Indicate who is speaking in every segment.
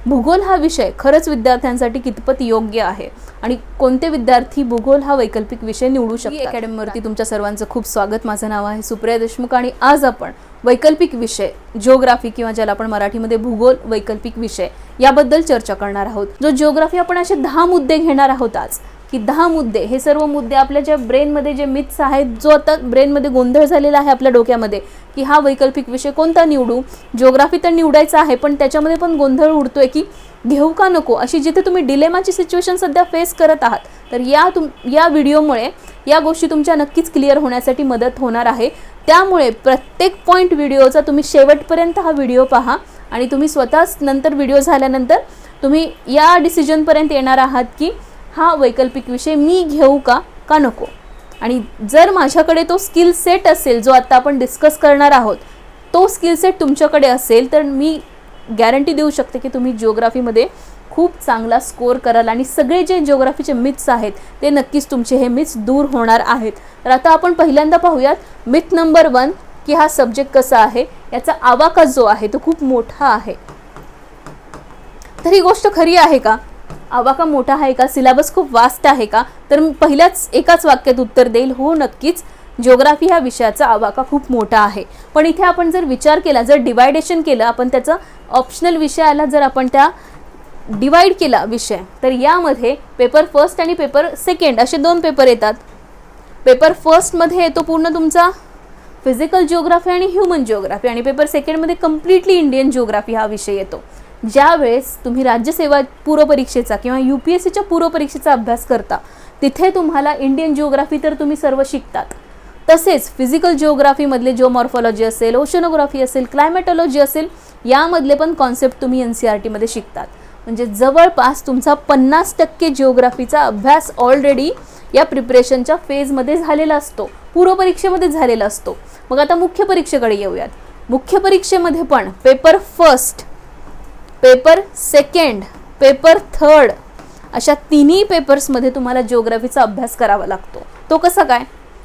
Speaker 1: भूगोल हा विषय खरंच विद्यार्थ्यांसाठी कितपत योग्य आहे आणि कोणते विद्यार्थी भूगोल हा वैकल्पिक विषय निवडू शकतात। अकॅडमीवरती तुमच्या सर्वांचं खूप स्वागत। माझं नाव आहे सुप्रिया देशमुख आणि आज आपण वैकल्पिक विषय जिओग्राफी किंवा ज्याला आपण मराठीमध्ये भूगोल वैकल्पिक विषय याबद्दल चर्चा करणार आहोत। जो जिओग्राफी आपण असे 10 मुद्दे घेणार आहोत आज की 10 मुद्दे, हे सर्व मुद्दे आपल्या ज्या ब्रेनमध्ये जे मिथ्स आहेत, जो आता ब्रेनमध्ये गोंधळ झालेला आहे आपल्या डोक्यामध्ये की हा वैकल्पिक विषय कोणता निवडू, जिओग्राफी तर निवडायचा आहे पण त्याच्यामध्ये पण गोंधळ उडतोय की घेऊ का नको, अशी जिथे तुम्ही डिलेमाची सिच्युएशन सध्या फेस करत आहात, तर या व्हिडिओमुळे या गोष्टी तुमच्या नक्कीच क्लिअर होण्यासाठी मदत होणार आहे। त्यामुळे प्रत्येक पॉइंट व्हिडिओचा तुम्ही शेवटपर्यंत हा व्हिडिओ पहा आणि तुम्ही स्वतःच नंतर व्हिडिओ झाल्यानंतर तुम्ही या डिसिजनपर्यंत येणार आहात की हा वैकल्पिक विषय मी घेऊ का नको। आणि जर माझ्याकडे तो स्किल सेट असेल जो आता आपण डिस्कस करणार आहोत, तो स्किल सेट तुमच्याकडे असेल तर मी गॅरंटी देऊ शकते की तुम्ही जिओग्राफीमध्ये खूप चांगला स्कोअर कराल आणि सगळे जे जिओग्राफीचे मिथ्स आहेत ते नक्कीच तुमचे हे मिथ्स दूर होणार आहेत। तर आता आपण पहिल्यांदा पाहूयात मिथ नंबर 1 की हा सब्जेक्ट कसा आहे, याचा आवाका जो आहे तो खूप मोठा आहे। तर ही गोष्ट खरी आहे का? आवाका मोठा आहे का? सिलेबस खूप वास्ट आहे का? तर मी पहिल्याच एकाच वाक्यात उत्तर देईल, हो नक्कीच जिओग्राफी ह्या विषयाचा आवाका खूप मोठा आहे। पण इथे आपण जर विचार केला, जर डिवायडेशन केलं, आपण त्याचा ऑप्शनल विषयाला जर आपण त्या डिवाइड केला विषय, तर यामध्ये पेपर फर्स्ट आणि पेपर सेकंड असे 2 पेपर येतात। पेपर फर्स्ट मध्ये येतो पूर्ण तुमचा फिजिकल जिओग्राफी आणि ह्यूमन जिओग्राफी आणि पेपर सेकंड मध्ये कम्प्लिटली इंडियन जिओग्राफी हा विषय येतो। ज्यावेळेस तुम्ही राज्यसेवा पूर्व परीक्षेचा किंवा UPSCच्या पूर्व परीक्षेचा अभ्यास करता तिथे तुम्हाला इंडियन जिओग्राफी तर तुम्ही सर्व शिकतात, तसेच फिजिकल जिओग्राफी मधले जिओमॉर्फॉलॉजी असेल, ओशनोग्राफी असेल, क्लायमेटॉलॉजी असेल, यामधले पण कॉन्सेप्ट तुम्ही NCERT मध्ये शिकतात। म्हणजे जवळपास तुमचा 50% जिओग्राफीचा अभ्यास ऑलरेडी या प्रिपरेशनच्या फेजमध्ये झालेला असतो, पूर्व परीक्षेमध्ये झालेला असतो। मग आता मुख्य परीक्षेकडे येऊयात। मुख्य परीक्षेमध्ये पण paper first, paper second, paper third अशा तिन्ही पेपर्समध्ये तुम्हाला जिओग्राफीचा अभ्यास करावा लागतो। तो कसा काय?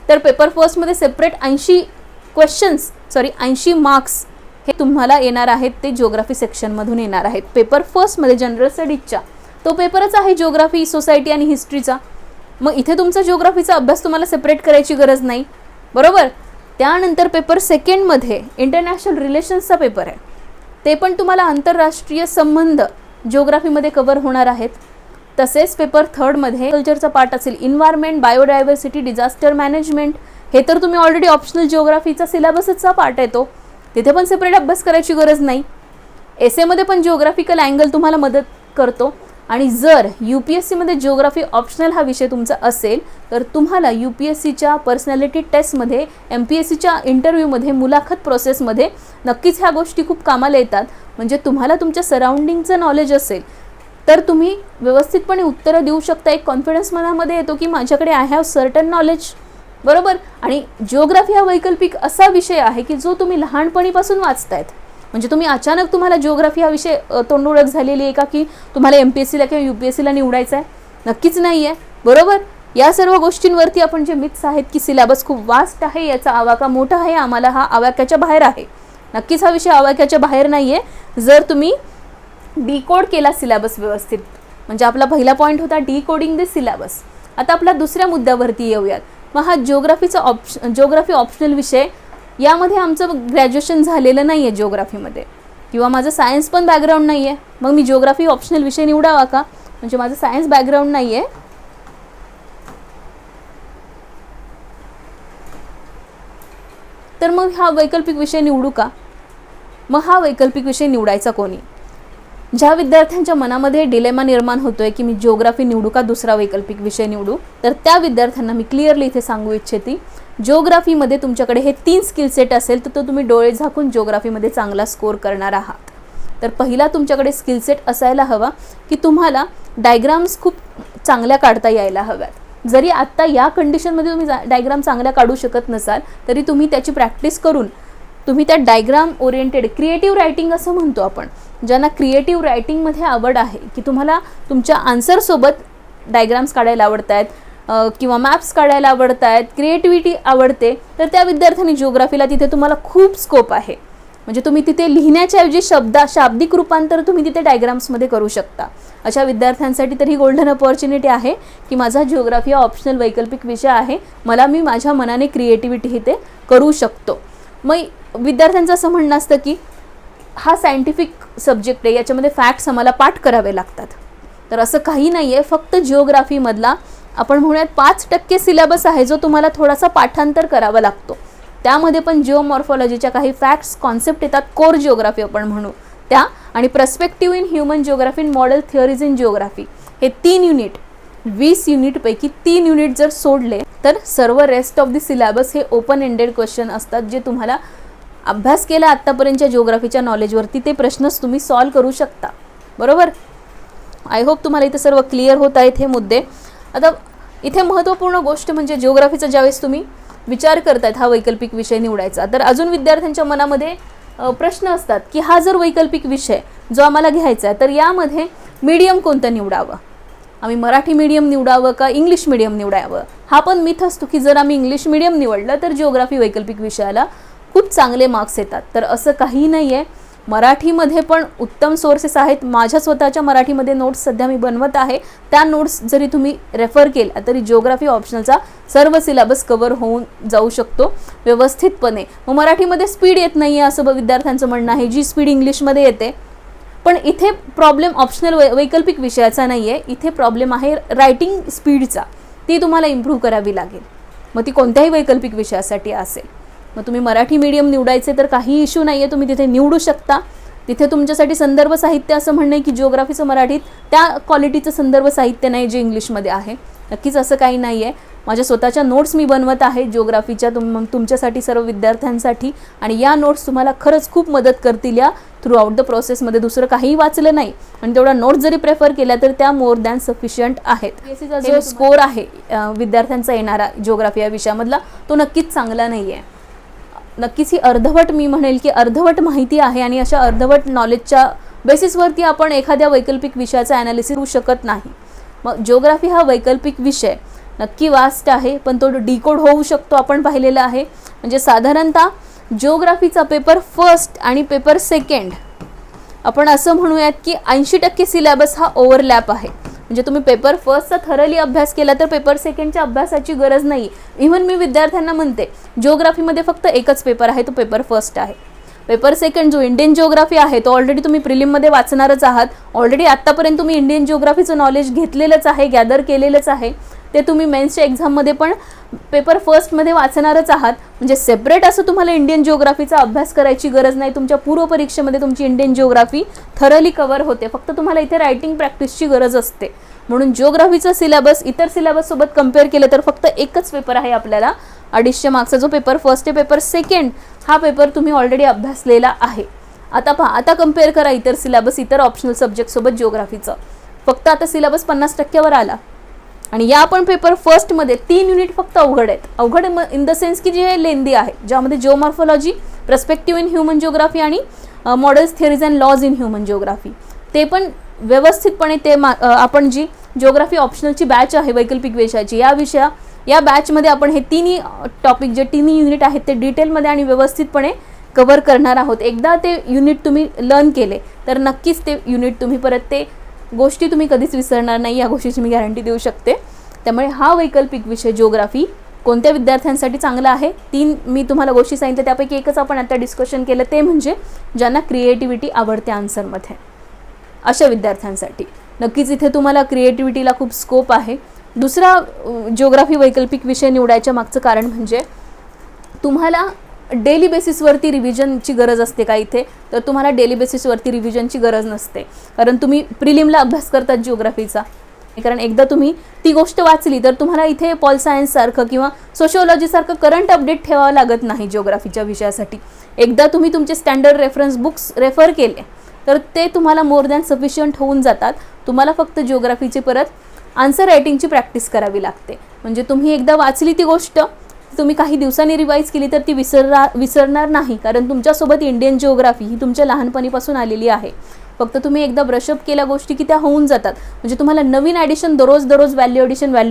Speaker 1: तर पेपर फर्स्टमध्ये सेपरेट 80 मार्क्स हे तुम्हाला येणार आहेत, ते जिओग्राफी सेक्शनमधून येणार आहेत। पेपर फर्स्टमध्ये जनरल स्टडीजचा तो पेपरच आहे जिओग्राफी, सोसायटी आणि हिस्ट्रीचा। मग इथे तुमचा जिओग्राफीचा अभ्यास तुम्हाला सेपरेट करायची गरज नाही, बरोबर। त्यानंतर पेपर सेकंडमध्ये इंटरनॅशनल रिलेशन्सचा पेपर आहे, ते पण तुम्हाला आंतरराष्ट्रीय संबंध जिओग्राफीमध्ये कव्हर होणार आहेत। तसेच पेपर थर्डमध्ये कल्चरचा पार्ट असेल, इन्व्हायरमेंट, बायोडायव्हर्सिटी, डिझास्टर मॅनेजमेंट, हे तर तुम्ही ऑलरेडी ऑप्शनल जिओग्राफीचा सिलेबसचा पार्ट येतो, तिथे पण सेपरेट अभ्यास करायची गरज नाही। एसेमध्ये पण जिओग्राफिकल अँगल तुम्हाला मदत करतो। आणि जर UPSCमध्ये जिओग्राफी ऑप्शनल हा विषय तुमचा असेल तर तुम्हाला UPSCच्या पर्सनॅलिटी टेस्टमध्ये, MPSCच्या इंटरव्ह्यूमध्ये, मुलाखत प्रोसेसमध्ये नक्कीच ह्या गोष्टी खूप कामाला येतात। म्हणजे तुम्हाला तुमच्या सराउंडिंगचं नॉलेज असेल तर तुम्ही व्यवस्थितपणे उत्तरं देऊ शकता। एक कॉन्फिडन्स मनामध्ये येतो की माझ्याकडे आय हॅव सर्टन नॉलेज, बरोबर। आणि जिओग्राफी हा वैकल्पिक असा विषय आहे की जो तुम्ही लहानपणीपासून वाचतायत। म्हणजे तुम्ही अचानक तुम्हाला जिओग्राफी हा विषय तोंडओळख झालेली आहे का की तुम्हाला MPSCला किंवा UPSCला निवडायचं आहे? नक्कीच नाही आहे, बरोबर। या सर्व गोष्टींवरती आपण जे मिथ्स आहेत की सिलेबस खूप वास्ट आहे, याचा आवाका मोठा आहे, आम्हाला हा आवाक्याच्या बाहेर आहे, नक्कीच हा विषय आवाक्याच्या बाहेर नाही आहे जर तुम्ही डिकोड केला सिलेबस व्यवस्थित। म्हणजे आपला पहिला पॉईंट होता डिकोडिंग द सिलेबस। आता आपल्या दुसऱ्या मुद्द्यावरती येऊयात। मग हा जिओग्राफी ऑप्शनल विषय, यामध्ये आमचं ग्रॅज्युएशन झालेलं नाही आहे जिओग्राफीमध्ये किंवा माझं सायन्स पण बॅकग्राऊंड नाही आहे, मग मी जिओग्राफी ऑप्शनल विषय निवडावा का? म्हणजे माझं सायन्स बॅकग्राऊंड नाही आहे, तर मग हा वैकल्पिक विषय निवडू का? मग हा वैकल्पिक विषय निवडायचा कोणी? ज्या विद्यार्थ्यांच्या मनामध्ये डिलेमा निर्माण होतोय की मी जिओग्राफी निवडू का दुसरा वैकल्पिक विषय निवडू, तर त्या विद्यार्थ्यांना मी क्लिअरली इथे सांगू इच्छिते, जिओग्राफीमध्ये तुमच्याकडे हे 3 स्किल सेट असेल तर तो तुम्ही डोळे झाकून जिओग्राफीमध्ये चांगला स्कोअर करणार आहात। तर पहिला तुमच्याकडे स्किल सेट असायला हवा की तुम्हाला डायग्राम्स खूप चांगल्या काढता यायला हव्यात। जरी आत्ता या कंडिशनमध्ये तुम्ही डायग्राम चांगल्या काढू शकत नसाल तरी तुम्ही त्याची प्रॅक्टिस करून तुम्ही त्या डायग्राम ओरिएंटेड क्रिएटिव्ह रायटिंग असं म्हणतो आपण, ज्यांना क्रिएटिव्ह रायटिंगमध्ये आवड आहे की तुम्हाला तुमच्या आन्सरसोबत डायग्राम्स काढायला आवडत आहेत किंवा मॅप्स काढायला आवडत आहेत, क्रिएटिव्हिटी आवडते, तर त्या विद्यार्थ्यांनी जिओग्राफीला तिथे तुम्हाला खूप स्कोप आहे। म्हणजे तुम्ही तिथे लिहिण्याच्या ऐवजी शाब्दिक रूपांतर तुम्ही तिथे डायग्राम्समध्ये करू शकता. अशा विद्यार्थ्यांसाठी तर ही गोल्डन अपॉर्च्युनिटी आहे की माझा जिओग्राफी हा ऑप्शनल वैकल्पिक विषय आहे, मी माझ्या मनाने क्रिएटिव्हिटी ही ते करू शकतो. मग विद्यार्थ्यांचं असं म्हणणं असतं की हा सायंटिफिक सब्जेक्ट आहे, याच्यामध्ये फॅक्ट्स आम्हाला पाठ करावे लागतात. तर असं काही नाही आहे. फक्त जिओग्राफीमधला आपण म्हणूयात 5% सिलेबस आहे जो तुम्हाला थोडासा पाठांतर करावा लागतो. त्यामध्ये पण जिओमॉर्फॉलॉजीच्या काही फॅक्ट्स कॉन्सेप्ट येतात, कोर जिओग्राफी आपण म्हणू त्या, आणि perspective in human geography, model theories in geography, हे 3 युनिट 20 युनिटपैकी 3 युनिट जर सोडले तर सर्व रेस्ट ऑफ द सिलेबस हे ओपन एंडेड क्वेश्चन असतात, जे तुम्हाला अभ्यास केला आत्तापर्यंतच्या जिओग्राफीच्या नॉलेजवरती ते प्रश्नच तुम्ही सॉल्व करू शकता. बरोबर. आय होप तुम्हाला इथे सर्व क्लिअर होत आहेत हे मुद्दे. आता इथे महत्त्वपूर्ण गोष्ट म्हणजे जिओग्राफीचा ज्यावेळेस तुम्ही विचार करतायत हा वैकल्पिक विषय निवडायचा, तर अजून विद्यार्थ्यांच्या मनामध्ये प्रश्न असतात की हा जर वैकल्पिक विषय जो आम्हाला घ्यायचा आहे तर यामध्ये मीडियम कोणतं निवडावं, आम्ही मराठी मीडियम निवडावं का इंग्लिश मीडियम निवडावं. हा पण मिथ असतो की जर आम्ही इंग्लिश मीडियम निवडलं तर जिओग्राफी वैकल्पिक विषयाला खूप चांगले मार्क्स येतात. तर असं काही नाही आहे. मराठीमध्ये पण उत्तम सोर्सेस आहेत. माझ्या स्वतःच्या मराठीमध्ये नोट्स सध्या मी बनवत आहे. त्या नोट्स जरी तुम्ही रेफर केला तरी जिओग्राफी ऑप्शनलचा सर्व सिलेबस कव्हर होऊन जाऊ शकतो व्यवस्थितपणे. मग मराठीमध्ये स्पीड येत नाही आहे असं विद्यार्थ्यांचं म्हणणं आहे, जी स्पीड इंग्लिशमध्ये येते. पण इथे प्रॉब्लेम ऑप्शनल वैकल्पिक विषयाचा नाही आहे, इथे प्रॉब्लेम आहे रायटिंग स्पीडचा. ती तुम्हाला इम्प्रूव्ह करावी लागेल. मग ती कोणत्याही वैकल्पिक विषयासाठी असेल. मग तुम्ही मराठी मीडियम निवडायचे तर काही इश्यू नाही आहे, तुम्ही तिथे निवडू शकता. तिथे तुमच्यासाठी संदर्भ साहित्य असं म्हणणं आहे की जिओग्राफीचं मराठीत त्या क्वालिटीचं संदर्भ साहित्य नाही जे इंग्लिशमध्ये आहे. नक्कीच असं काही नाही आहे. माझ्या स्वतःच्या नोट्स मी बनवत आहे जिओग्राफीच्या तुमच्यासाठी, सर्व विद्यार्थ्यांसाठी, आणि या नोट्स तुम्हाला खरंच खूप मदत करतील या थ्रू आउट द प्रोसेसमध्ये. दुसरं काहीही वाचलं नाही आणि तेवढा नोट्स जरी प्रेफर केल्या तर त्या मोर दॅन सफिशियंट आहेत. बीएससीचा जो स्कोर आहे विद्यार्थ्यांचा येणारा जिओग्राफी या विषयामधला तो नक्कीच चांगला नाही आहे. नक्कीच ही अर्धवट, मी म्हणेल की अर्धवट माहिती आहे, आणि अशा अर्धवट नॉलेजच्या बेसिसवरती आपण एखाद्या वैकल्पिक विषयाचा ॲनालिसिस होऊ शकत नाही. मग जिओग्राफी हा वैकल्पिक विषय नक्की वास्ट आहे, पण तो डिकोड होऊ शकतो आपण पाहिलेलं आहे. म्हणजे साधारणतः जिओग्राफीचा पेपर फर्स्ट आणि पेपर सेकंड आपण असं म्हणूयात की 80% सिलेबस हा ओव्हरलॅप आहे. म्हणजे तुम्ही पेपर फर्स्टचा थरली अभ्यास केला तर पेपर सेकंडच्या अभ्यासाची गरज नाही. इव्हन मी विद्यार्थ्यांना म्हणते जिओग्राफीमध्ये फक्त एकच पेपर आहे, तो पेपर फर्स्ट आहे. पेपर सेकंड जो इंडियन जिओग्राफी आहे तो ऑलरेडी तुम्ही प्रिलिममध्ये वाचणारच आहात. ऑलरेडी आत्तापर्यंत तुम्ही इंडियन जिओग्राफीचं नॉलेज घेतलेलंच आहे, गॅदर केलेलंच आहे. ते तुम्ही मेन्सच्या एक्झाममध्ये पण पेपर फर्स्टमध्ये वाचणारच आहात. म्हणजे सेपरेट असं तुम्हाला इंडियन जिओग्राफीचा अभ्यास करायची गरज नाही. तुमच्या पूर्व परीक्षेमध्ये तुमची इंडियन जिओग्राफी थरली कव्हर होते. फक्त तुम्हाला इथे रायटिंग प्रॅक्टिसची गरज असते. म्हणून जिओग्राफीचा सिलेबस इतर सिलेबससोबत कम्पेअर केलं तर फक्त एकच पेपर आहे आपल्याला 250 मार्क्सचा, जो पेपर फर्स्ट आहे. पेपर सेकंड हा पेपर तुम्ही ऑलरेडी अभ्यासलेला आहे. आता पहा, आता कम्पेअर करा इतर सिलेबस, इतर ऑप्शनल सब्जेक्टसोबत जिओग्राफीचं. फक्त आता सिलेबस 50%वर आला. आणि या आपण पेपर फर्स्टमध्ये 3 युनिट फक्त अवघड आहेत. अवघड इन द सेन्स की जे लेंदी आहे, ज्यामध्ये geomorphology, perspective in human geography आणि models theories and laws in human geography, ते पण व्यवस्थितपणे ते आपण जी जिओग्राफी ऑप्शनलची बॅच आहे वैकल्पिक विषयाची, या बॅचमध्ये आपण हे तिन्ही टॉपिक, जे तिन्ही युनिट आहेत ते डिटेलमध्ये आणि व्यवस्थितपणे कव्हर करणार आहोत. एकदा ते युनिट तुम्ही लर्न केले तर नक्कीच ते युनिट तुम्ही परत, ते गोष्टी तुम्ही कधीच विसरणार नाही, या गोष्टीची मी गॅरंटी देऊ शकते. त्यामुळे हा वैकल्पिक विषय जिओग्राफी कोणत्या विद्यार्थ्यांसाठी चांगला आहे, 3 मी तुम्हाला गोष्टी सांगितल्या, त्यापैकी एकच आपण आता डिस्कशन केलं, ते म्हणजे ज्यांना क्रिएटिव्हिटी आवडते आन्सरमध्ये, अशा विद्यार्थ्यांसाठी नक्कीच इथे तुम्हाला क्रिएटिव्हिटीला खूप स्कोप आहे. दुसरा जिओग्राफी वैकल्पिक विषय निवडायच्या मागचं कारण म्हणजे तुम्हाला डेली बेसिसवरती रिव्हिजनची गरज असते का इथे, तर तुम्हाला डेली बेसिसवरती रिव्हिजनची गरज नसते. कारण तुम्ही प्रिलिमला अभ्यास करतात जिओग्राफीचा. कारण एकदा तुम्ही ती गोष्ट वाचली तर तुम्हाला इथे पॉल सायन्ससारखं किंवा सोशिओलॉजीसारखं करंट अपडेट ठेवावं लागत नाही जिओग्राफीच्या विषयासाठी. एकदा तुम्ही तुमचे स्टँडर्ड रेफरन्स बुक्स रेफर केले तर ते तुम्हाला मोर दॅन सफिशियंट होऊन जातात. तुम्हाला फक्त जिओग्राफीची परत आन्सर रायटिंगची प्रॅक्टिस करावी लागते. म्हणजे तुम्ही एकदा वाचली ती गोष्ट, तुम्ही काही दिवसांनी रिवाईज केली तर ती विसरणार नाही. कारण तुमच्यासोबत इंडियन जिओग्राफी ही तुमच्या लहानपणीपासून आलेली आहे. फक्त तुम्ही एकदा ब्रशअप केल्या गोष्टी की त्या होऊन जातात. म्हणजे तुम्हाला नवीन ॲडिशन दररोज व्हॅल्यू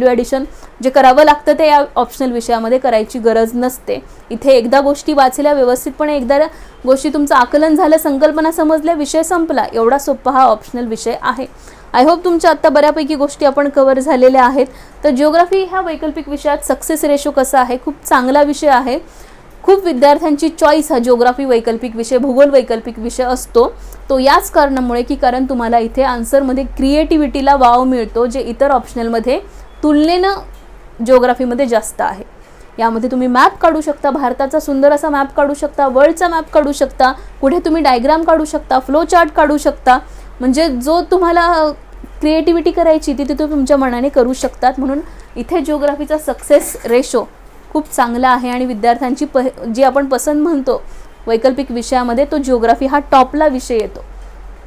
Speaker 1: ॲडिशन जे करावं लागतं ते या ऑप्शनल विषयामध्ये करायची गरज नसते. इथे एकदा गोष्टी वाचल्या व्यवस्थितपणे, एकदा गोष्टी तुमचं आकलन झालं, संकल्पना समजल्या, विषय संपला. एवढा सोपा हा ऑप्शनल विषय आहे. आय होप तुमच्या आत्ता बऱ्यापैकी गोष्टी आपण कव्हर झालेल्या आहेत. तर जिओग्राफी ह्या वैकल्पिक विषयात सक्सेस रेशो कसा आहे, खूप चांगला विषय आहे. खूप विद्यार्थ्यांची चॉईस हा जिओग्राफी वैकल्पिक विषय, भूगोल वैकल्पिक विषय असतो. तो याच कारणामुळे की कारण तुम्हाला इथे आन्सरमध्ये क्रिएटिव्हिटीला वाव मिळतो, जे इतर ऑप्शनलमध्ये तुलनेनं जिओग्राफीमध्ये जास्त आहे. यामध्ये तुम्ही मॅप काढू शकता, भारताचा सुंदर असा मॅप काढू शकता, वर्ल्डचा मॅप काढू शकता, पुढे तुम्ही डायग्राम काढू शकता, फ्लो चार्ट काढू शकता. म्हणजे जो तुम्हाला क्रिएटिव्हिटी करायची ती तुम्ही तुमच्या मनाने करू शकतात. म्हणून इथे जिओग्राफीचा सक्सेस रेशो खूप चांगला आहे आणि विद्यार्थ्यांची जी आपण पसंत म्हणतो वैकल्पिक विषयामध्ये, तो जिओग्राफी हा टॉपला विषय येतो.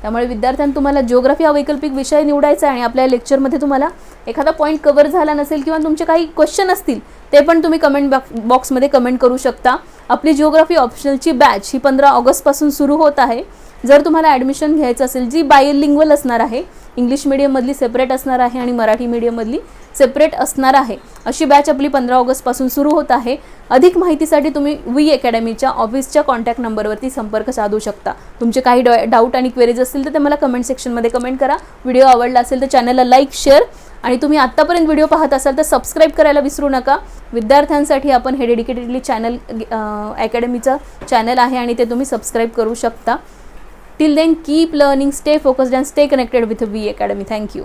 Speaker 1: त्यामुळे विद्यार्थ्यांना तुम्हाला जिओग्राफी हा वैकल्पिक विषय निवडायचा आहे आणि आपल्या लेक्चरमध्ये तुम्हाला एखादा पॉईंट कव्हर झाला नसेल किंवा तुमचे काही क्वेश्चन असतील ते पण तुम्ही कमेंट बॉक्समध्ये कमेंट करू शकता. आपली जिओग्राफी ऑप्शनलची बॅच ही 15 ऑगस्टपासून सुरू होत आहे. जर तुम्हाला ॲडमिशन घ्यायचं असेल, जी बायलिंग्वल असणार आहे, इंग्लिश मीडियममधली सेपरेट असणार आहे आणि मराठी मीडियममधली सेपरेट असणार आहे, अशी बॅच आपली 15 ऑगस्टपासून सुरू होत आहे. अधिक माहितीसाठी तुम्ही वी अकॅडमीच्या ऑफिसच्या कॉन्टॅक्ट नंबरवरती संपर्क साधू शकता. तुमचे काही डाऊट आणि क्वेरीज असतील तर ते मला कमेंट सेक्शनमध्ये कमेंट करा. व्हिडिओ आवडला असेल तर चॅनलला लाईक, शेअर आणि तुम्ही आत्तापर्यंत व्हिडिओ पाहत असाल तर सबस्क्राईब करायला विसरू नका. विद्यार्थ्यांसाठी आपण हे डेडिकेटेडली चॅनल अकॅडमीचं चॅनल आहे आणि ते तुम्ही सबस्क्राईब करू शकता. Till then, keep learning, stay focused and stay connected with V Academy. Thank you.